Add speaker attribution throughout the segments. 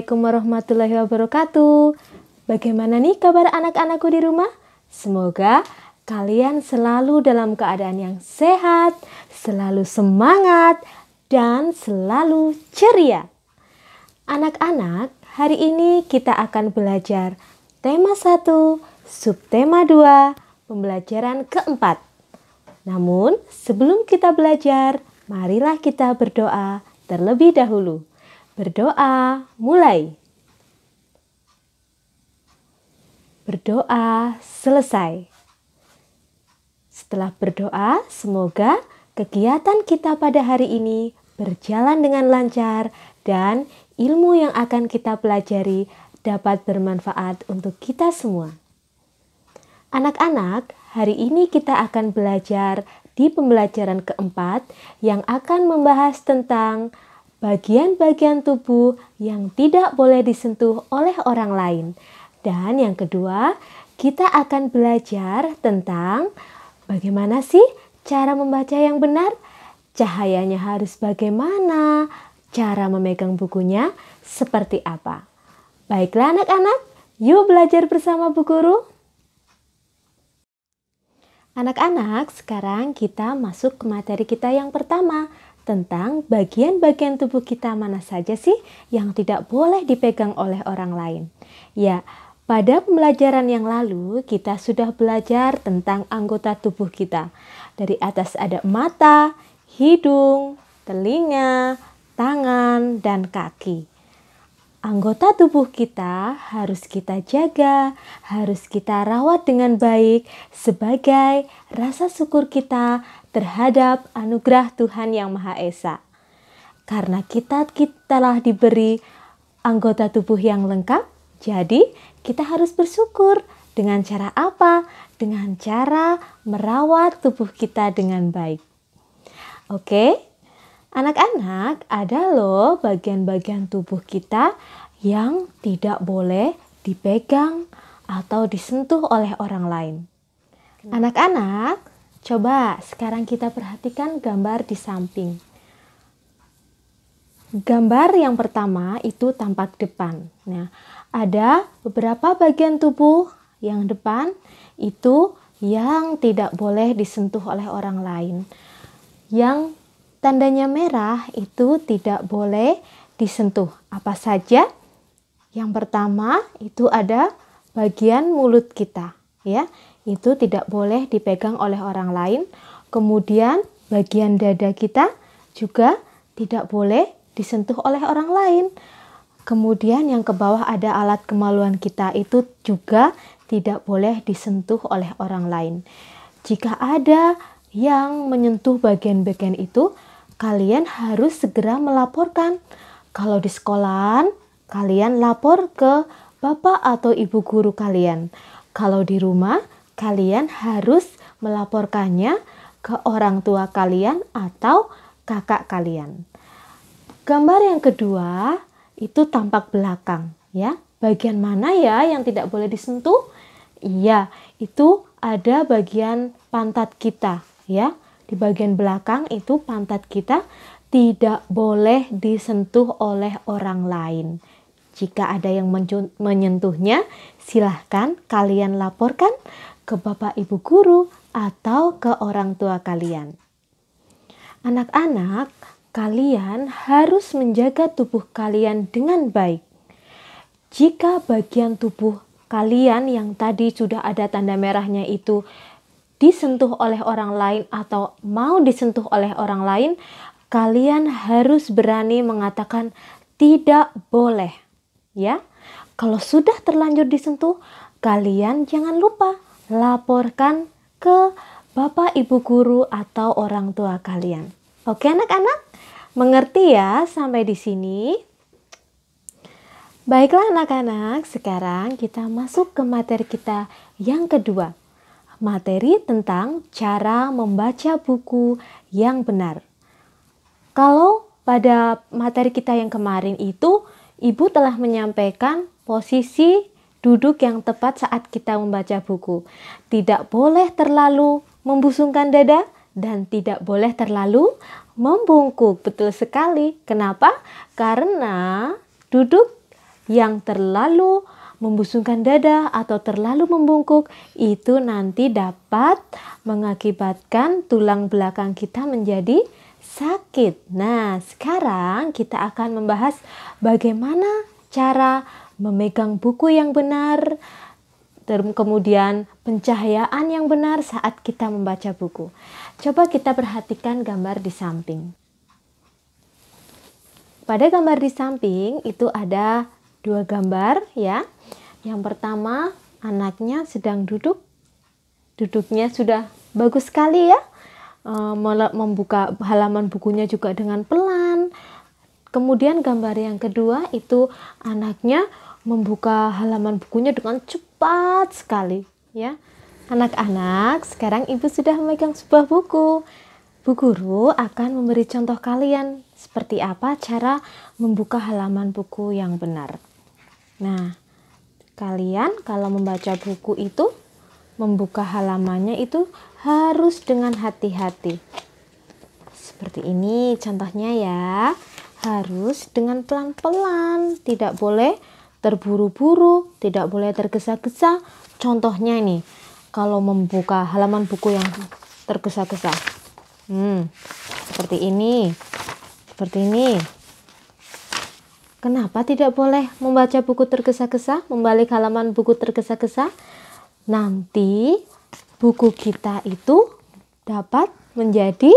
Speaker 1: Assalamualaikum warahmatullahi wabarakatuh. Bagaimana nih kabar anak-anakku di rumah? Semoga kalian selalu dalam keadaan yang sehat, selalu semangat, dan selalu ceria. Anak-anak, hari ini kita akan belajar tema 1, subtema 2, pembelajaran keempat. Namun, sebelum kita belajar, marilah kita berdoa terlebih dahulu. Berdoa, mulai. Berdoa, selesai. Setelah berdoa, semoga kegiatan kita pada hari ini berjalan dengan lancar dan ilmu yang akan kita pelajari dapat bermanfaat untuk kita semua. Anak-anak, hari ini kita akan belajar di pembelajaran keempat yang akan membahas tentang bagian-bagian tubuh yang tidak boleh disentuh oleh orang lain. Dan yang kedua, kita akan belajar tentang bagaimana sih cara membaca yang benar, cahayanya harus bagaimana, cara memegang bukunya seperti apa. Baiklah anak-anak, yuk belajar bersama Bu Guru. Anak-anak, sekarang kita masuk ke materi kita yang pertama, tentang bagian-bagian tubuh kita mana saja sih yang tidak boleh dipegang oleh orang lain. Ya, pada pembelajaran yang lalu kita sudah belajar tentang anggota tubuh kita. Dari atas ada mata, hidung, telinga, tangan, dan kaki. Anggota tubuh kita harus kita jaga, harus kita rawat dengan baik sebagai rasa syukur kita terhadap anugerah Tuhan Yang Maha Esa. Karena kita telah diberi anggota tubuh yang lengkap, jadi kita harus bersyukur. Dengan cara apa? Dengan cara merawat tubuh kita dengan baik. Oke? Anak-anak, ada loh bagian-bagian tubuh kita yang tidak boleh dipegang atau disentuh oleh orang lain. Anak-anak, coba sekarang kita perhatikan gambar di samping. Gambar yang pertama itu tampak depan. Nah, ada beberapa bagian tubuh yang depan itu yang tidak boleh disentuh oleh orang lain. Yang tandanya merah itu tidak boleh disentuh. Apa saja? Yang pertama itu ada bagian mulut kita, ya. Itu tidak boleh dipegang oleh orang lain. Kemudian bagian dada kita juga tidak boleh disentuh oleh orang lain. Kemudian yang ke bawah ada alat kemaluan kita, itu juga tidak boleh disentuh oleh orang lain. Jika ada yang menyentuh bagian-bagian itu, kalian harus segera melaporkan. Kalau di sekolahan, kalian lapor ke bapak atau ibu guru kalian. Kalau di rumah, kalian harus melaporkannya ke orang tua kalian atau kakak kalian. Gambar yang kedua itu tampak belakang, ya. Bagian mana ya yang tidak boleh disentuh? Iya, itu ada bagian pantat kita, ya. Di bagian belakang itu pantat kita tidak boleh disentuh oleh orang lain. Jika ada yang menyentuhnya, silahkan kalian laporkan ke bapak ibu guru atau ke orang tua kalian. Anak-anak, kalian harus menjaga tubuh kalian dengan baik. Jika bagian tubuh kalian yang tadi sudah ada tanda merahnya itu disentuh oleh orang lain atau mau disentuh oleh orang lain, kalian harus berani mengatakan tidak boleh, ya. Kalau sudah terlanjur disentuh, kalian jangan lupa laporkan ke bapak ibu guru atau orang tua kalian. Oke anak-anak, mengerti ya sampai di sini? Baiklah anak-anak, sekarang kita masuk ke materi kita yang kedua. Materi tentang cara membaca buku yang benar. Kalau pada materi kita yang kemarin itu, Ibu telah menyampaikan posisi duduk yang tepat saat kita membaca buku. Tidak boleh terlalu membusungkan dada dan tidak boleh terlalu membungkuk. Betul sekali. Kenapa? Karena duduk yang terlalu membusungkan dada atau terlalu membungkuk, itu nanti dapat mengakibatkan tulang belakang kita menjadi sakit. Nah, sekarang kita akan membahas bagaimana cara memegang buku yang benar, kemudian pencahayaan yang benar saat kita membaca buku. Coba kita perhatikan gambar di samping. Pada gambar di samping itu ada dua gambar ya. Yang pertama, anaknya sedang duduk. Duduknya sudah bagus sekali ya. Membuka halaman bukunya juga dengan pelan. Kemudian gambar yang kedua itu anaknya membuka halaman bukunya dengan cepat sekali ya. Anak-anak, sekarang ibu sudah memegang sebuah buku. Bu guru akan memberi contoh kalian seperti apa cara membuka halaman buku yang benar. Nah, kalian kalau membaca buku itu, membuka halamannya itu harus dengan hati-hati. Seperti ini contohnya ya. Harus dengan pelan-pelan, tidak boleh terburu-buru, tidak boleh tergesa-gesa. Contohnya ini, kalau membuka halaman buku yang tergesa-gesa. Seperti ini. Seperti ini. Kenapa tidak boleh membaca buku tergesa-gesa, membalik halaman buku tergesa-gesa? Nanti buku kita itu dapat menjadi,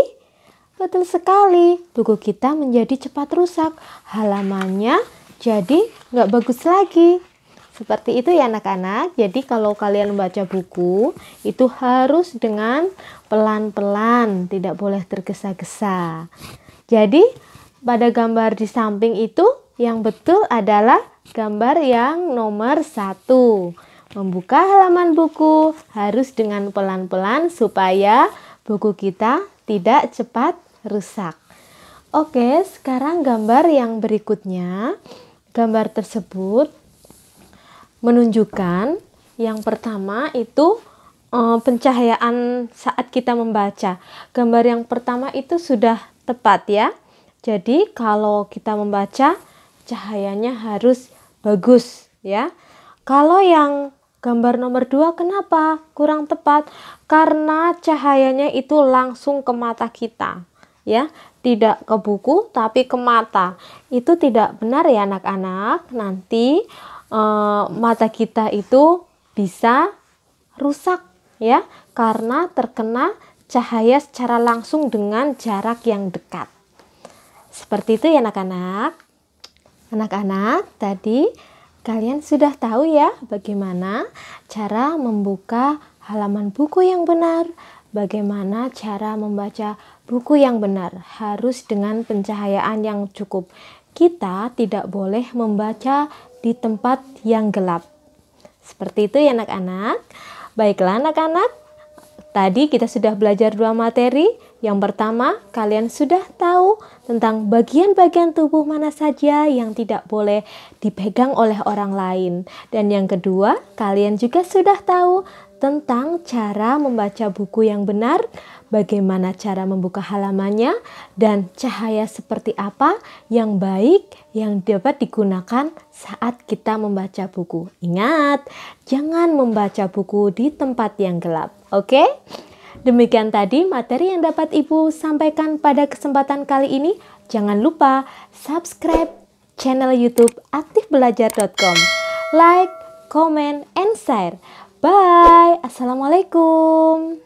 Speaker 1: betul sekali, buku kita menjadi cepat rusak. Halamannya jadi nggak bagus lagi. Seperti itu ya anak-anak. Jadi kalau kalian membaca buku itu harus dengan pelan-pelan, tidak boleh tergesa-gesa. Jadi pada gambar di samping itu yang betul adalah gambar yang nomor 1. Membuka halaman buku harus dengan pelan-pelan supaya buku kita tidak cepat rusak. Oke, sekarang gambar yang berikutnya. Gambar tersebut menunjukkan yang pertama itu pencahayaan saat kita membaca. Gambar yang pertama itu sudah tepat ya. Jadi kalau kita membaca cahayanya harus bagus ya. Kalau yang gambar nomor 2 kenapa kurang tepat? Karena cahayanya itu langsung ke mata kita ya. Tidak ke buku tapi ke mata. Itu tidak benar ya anak-anak. Nanti mata kita itu bisa rusak ya, karena terkena cahaya secara langsung dengan jarak yang dekat. Seperti itu ya anak-anak. Anak-anak, tadi kalian sudah tahu ya bagaimana cara membuka halaman buku yang benar, bagaimana cara membaca buku yang benar. Harus dengan pencahayaan yang cukup. Kita tidak boleh membaca di tempat yang gelap. Seperti itu ya anak-anak. Baiklah anak-anak, tadi kita sudah belajar 2 materi. Yang pertama, kalian sudah tahu tentang bagian-bagian tubuh mana saja yang tidak boleh dipegang oleh orang lain. Dan yang kedua, kalian juga sudah tahu tentang cara membaca buku yang benar, bagaimana cara membuka halamannya, dan cahaya seperti apa yang baik yang dapat digunakan saat kita membaca buku. Ingat, jangan membaca buku di tempat yang gelap. Oke? Demikian tadi materi yang dapat Ibu sampaikan pada kesempatan kali ini. Jangan lupa subscribe channel YouTube aktifbelajar.com. Like, comment, and share. Bye. Assalamualaikum.